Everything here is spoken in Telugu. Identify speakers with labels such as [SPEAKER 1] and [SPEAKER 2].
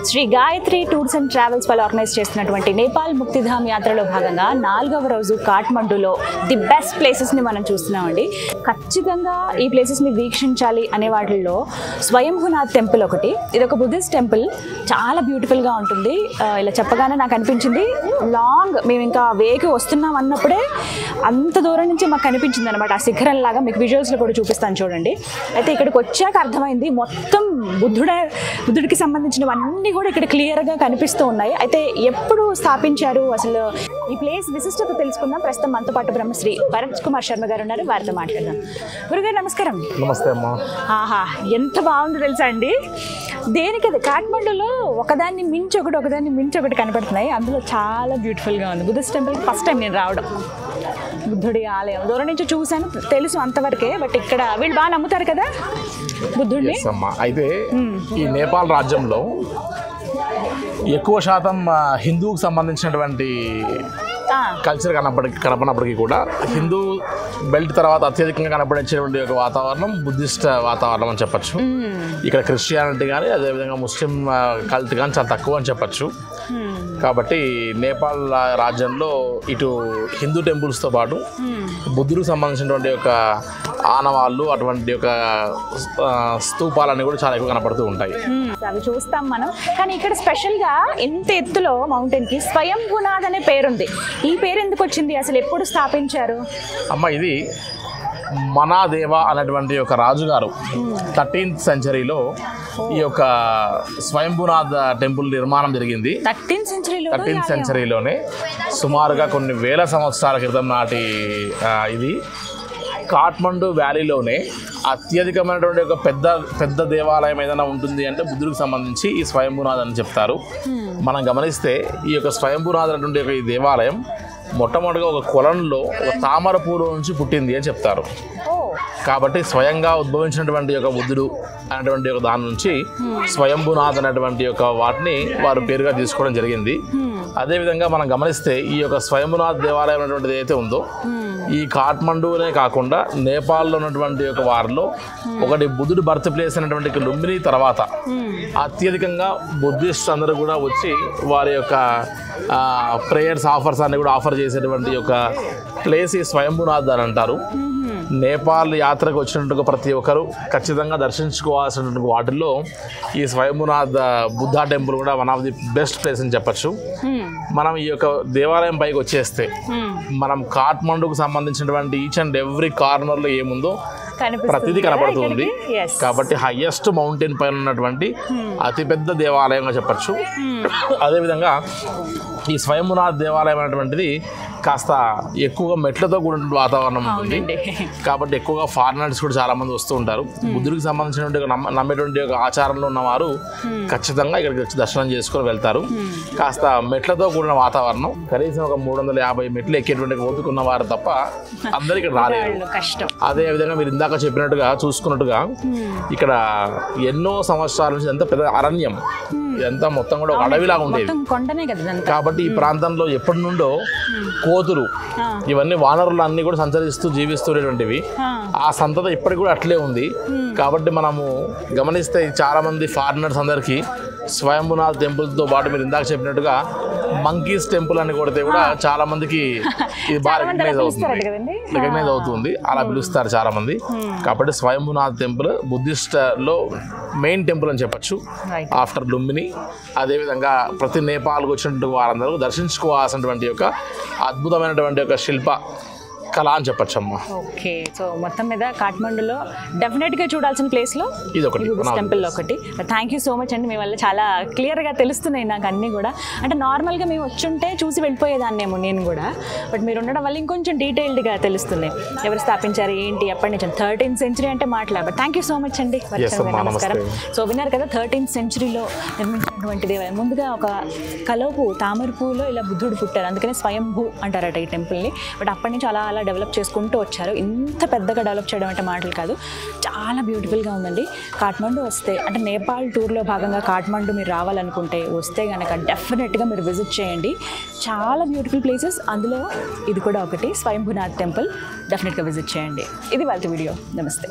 [SPEAKER 1] Shri Gayatri tours and travels వాళ్ళు ఆర్గనైజ్ చేస్తున్నటువంటి నేపాల్ ముక్తిధామ్ యాత్రలో భాగంగా 4వ రోజు కాఠ్మండూలో ది బెస్ట్ ప్లేసెస్ని మనం చూస్తున్నామండి. ఖచ్చితంగా ఈ ప్లేసెస్ని వీక్షించాలి అనే వాటిల్లో స్వయంభూనాథ్ టెంపుల్ ఒకటి. ఇది ఒక బుద్ధిస్ట్ టెంపుల్, చాలా బ్యూటిఫుల్గా ఉంటుంది. ఇలా చెప్పగానే నాకు అనిపించింది లాంగ్ మేము ఇంకా వేకి వస్తున్నాం అన్నప్పుడే అంత దూరం నుంచి మాకు కనిపించింది అనమాట. ఆ శిఖరం లాగా మీకు విజువల్స్లో కూడా చూపిస్తాను చూడండి. అయితే ఇక్కడికి వచ్చాక అర్థమైంది మొత్తం బుద్ధుడికి సంబంధించినవన్నీ కూడా ఇక్కడ క్లియర్గా కనిపిస్తూ ఉన్నాయి. అయితే ఎప్పుడు స్థాపించారు, అసలు ఈ ప్లేస్ విశిష్టత తెలుసుకుందాం. ప్రస్తుతం మనతో పాటు బ్రహ్మశ్రీ భరత్ కుమార్ శర్మ గారు ఉన్నారు, వారితో మాట్లాడదాం. గురుగారు నమస్కారం.
[SPEAKER 2] నమస్తే అమ్మా.
[SPEAKER 1] ఆహా, ఎంత బాగుందో తెలుసా అండి. దేనికి అది కాఠ్మండూలో ఒకదాన్ని మించి ఒకటి కనపడుతున్నాయి. అందులో చాలా బ్యూటిఫుల్గా ఉంది. బుద్ధిస్ట్ టెంపుల్ ఫస్ట్ టైం నేను రావడం. బుద్ధుడి ఆలయం దూరం నుంచి చూశాను, తెలుసు అంతవరకే. బట్ ఇక్కడ వీళ్ళు బాగా నమ్ముతారు కదా బుద్ధుడిని.
[SPEAKER 2] అయితే ఈ నేపాల్ రాజ్యంలో ఎక్కువ శాతం హిందూకి సంబంధించినటువంటి కల్చర్ కనపడినప్పటికీ కూడా హిందూ బెల్ట్ తర్వాత అత్యధికంగా కనపడించేటువంటి ఒక వాతావరణం బుద్ధిస్ట్ వాతావరణం అని చెప్పచ్చు. ఇక్కడ క్రిస్టియానిటీ కానీ అదేవిధంగా ముస్లిం కల్ట్ కానీ చాలా తక్కువ అని చెప్పచ్చు. కాబట్టి నేపాల్ రాజ్యంలో ఇటు హిందూ టెంపుల్స్తో పాటు బుద్ధుడికి సంబంధించినటువంటి ఒక ఆనవాళ్ళు, అటువంటి ఒక స్తూపాలన్నీ కూడా చాలా ఎక్కువ కనపడుతూ ఉంటాయి.
[SPEAKER 1] అవి చూస్తాం మనం. కానీ ఇక్కడ స్పెషల్గా ఎంత ఎత్తులో మౌంటైన్కి స్వయంభూనాథ్ అనే పేరుంది. ఈ పేరు ఎందుకు వచ్చింది, అసలు ఎప్పుడు స్థాపించారు?
[SPEAKER 2] అమ్మ, ఇది మనాదేవ అనేటువంటి ఒక రాజుగారు 13th సెంచరీలో ఈ యొక్క స్వయంభూనాథ్ టెంపుల్ నిర్మాణం జరిగింది. 13th సెంచరీలోనే సుమారుగా కొన్ని వేల సంవత్సరాల క్రితం నాటి ఇది కాఠ్మండూ వ్యాలీలోనే అత్యధికమైనటువంటి ఒక పెద్ద దేవాలయం ఏదైనా ఉంటుంది అంటే బుద్ధుడికి సంబంధించి ఈ స్వయంభూనాథ్ అని చెప్తారు. మనం గమనిస్తే ఈ యొక్క స్వయంభూనాథ్ అనేటువంటి ఈ దేవాలయం మొట్టమొదటిగా ఒక కొలంలో ఒక తామర పూలు నుంచి పుట్టింది అని చెప్తారు. కాబట్టి స్వయంగా ఉద్భవించినటువంటి ఒక బుద్ధుడు అనేటువంటి ఒక దాని నుంచి స్వయంభూనాథ్ అనేటువంటి ఒక వాటిని వారు పేరుగా తీసుకోవడం జరిగింది. అదేవిధంగా మనం గమనిస్తే ఈ యొక్క స్వయంభూనాథ్ దేవాలయం అనేటువంటిది ఏదైతే ఉందో ఈ కాఠ్మండూనే కాకుండా నేపాల్లో ఉన్నటువంటి ఒక వారిలో ఒకటి బుద్ధుడు బర్త్ ప్లేస్ అనేటువంటి లుంబిని తర్వాత అత్యధికంగా బుద్ధిస్ట్ అందరూ కూడా వచ్చి వారి యొక్క ప్రేయర్స్ ఆఫర్స్ అన్ని కూడా ఆఫర్ చేసేటువంటి ఒక ప్లేస్ ఈ స్వయంభూనాథ్ అని అంటారు. నేపాల్ యాత్రకు వచ్చినట్టుగా ప్రతి ఒక్కరు ఖచ్చితంగా దర్శించుకోవాల్సినటువంటి వాటిల్లో ఈ స్వయంభూనాథ్ బుద్ధ టెంపుల్ కూడా one of the best place అని చెప్పచ్చు. మనం ఈ యొక్క దేవాలయం పైకి వచ్చేస్తే మనం కాఠ్మండూకు సంబంధించినటువంటి ఈచ్ అండ్ ఎవ్రీ కార్నర్లో ఏముందో ప్రతిదీ కనపడుతుంది. కాబట్టి హైయెస్ట్ మౌంటైన్ పైన ఉన్నటువంటి అతిపెద్ద దేవాలయంగా చెప్పచ్చు. అదేవిధంగా ఈ స్వయంభూనాథ్ దేవాలయం అనేటువంటిది కాస్త ఎక్కువగా మెట్లతో కూడిన వాతావరణం ఉంటుంది. కాబట్టి ఎక్కువగా ఫారినర్స్ కూడా చాలా మంది వస్తూ ఉంటారు. బుద్ధుడికి సంబంధించినటువంటి నమ్మేటువంటి ఒక ఆచారంలో ఉన్నవారు ఖచ్చితంగా ఇక్కడికి వచ్చి దర్శనం చేసుకొని వెళ్తారు. కాస్త మెట్లతో కూడిన వాతావరణం, కనీసం ఒక 350 మెట్లు ఎక్కేటువంటి ఓపికన్న వారు తప్ప అందరు ఇక్కడ రాలేరు. అదే విధంగా మీరు ఇందాక చెప్పినట్టుగా చూసుకున్నట్టుగా ఇక్కడ ఎన్నో సంవత్సరాల నుంచి ఎంత పెద్ద అరణ్యం, ఇదంతా మొత్తం కూడా ఒక అడవిలాగా ఉండేది. కాబట్టి ఈ ప్రాంతంలో ఎప్పటి నుండో కోతులు ఇవన్నీ వానరులు అన్నీ కూడా సంచరిస్తూ జీవిస్తుండేటువంటివి. ఆ సంతత ఇప్పటికి కూడా అట్లే ఉంది. కాబట్టి మనము గమనిస్తే చాలా మంది ఫారినర్స్ అందరికీ స్వయంభూనాథ్ టెంపుల్తో పాటు మీరు ఇందాక చెప్పినట్టుగా మంకీస్ టెంపుల్ అని కొడితే కూడా చాలా మందికి ఇది బాగా రికగ్నైజ్ అవుతుంది. అలా పిలుస్తారు చాలా మంది. కాబట్టి స్వయంభూనాథ్ టెంపుల్ బుద్ధిస్ట్ లో మెయిన్ టెంపుల్ అని చెప్పచ్చు ఆఫ్టర్ లుంబిని. అదేవిధంగా ప్రతి నేపాల్కి వచ్చినటువంటి వారందరూ దర్శించుకోవాల్సినటువంటి ఒక అద్భుతమైనటువంటి ఒక శిల్ప కళ అని చెప్పచ్చమ్మా.
[SPEAKER 1] ఓకే, సో మొత్తం మీద కాఠ్మండూలో డెఫినెట్గా చూడాల్సిన ప్లేస్లో ఇది ఒకటి, టెంపుల్ ఒకటి. థ్యాంక్ యూ సో మచ్ అండి. మీ వల్ల చాలా క్లియర్గా తెలుస్తున్నాయి నాకు అన్నీ కూడా. అంటే నార్మల్గా మేము వచ్చుంటే చూసి వెళ్ళిపోయేదాన్నేమో నేను కూడా, బట్ మీరు ఉండడం వల్ల ఇంకొంచెం డీటెయిల్డ్గా తెలుస్తున్నాయి. ఎవరు స్థాపించారు ఏంటి ఎప్పటి నుంచి. 13th సెంచరీ అంటే మాట్లాడారు. థ్యాంక్ యూ సో మచ్ అండి. నమస్కారం. సో విన్నారు కదా 13th సెంచరీలో నిర్మించినటువంటి దేవాలయం. ముందుగా ఒక కలవపు తామర పువ్వులో ఇలా బుద్ధుడు పుట్టారు, అందుకనే స్వయంభూ అంటారట ఈ టెంపుల్ని. బట్ అప్పటి నుంచి అలా డెవలప్ చేసుకుంటూ వచ్చారు. ఇంత పెద్దగా డెవలప్ చేయడం అంటే మాటలు కాదు, చాలా బ్యూటిఫుల్గా ఉందండి. కాఠ్మండూ వస్తే అంటే నేపాల్ టూర్లో భాగంగా కాఠ్మండూ మీరు రావాలనుకుంటే వస్తే కనుక డెఫినెట్గా మీరు విజిట్ చేయండి. చాలా బ్యూటిఫుల్ ప్లేసెస్, అందులో ఇది కూడా ఒకటి స్వయంభూనాథ్ టెంపుల్. డెఫినెట్గా విజిట్ చేయండి. ఇది వాళ్ళ వీడియో. నమస్తే.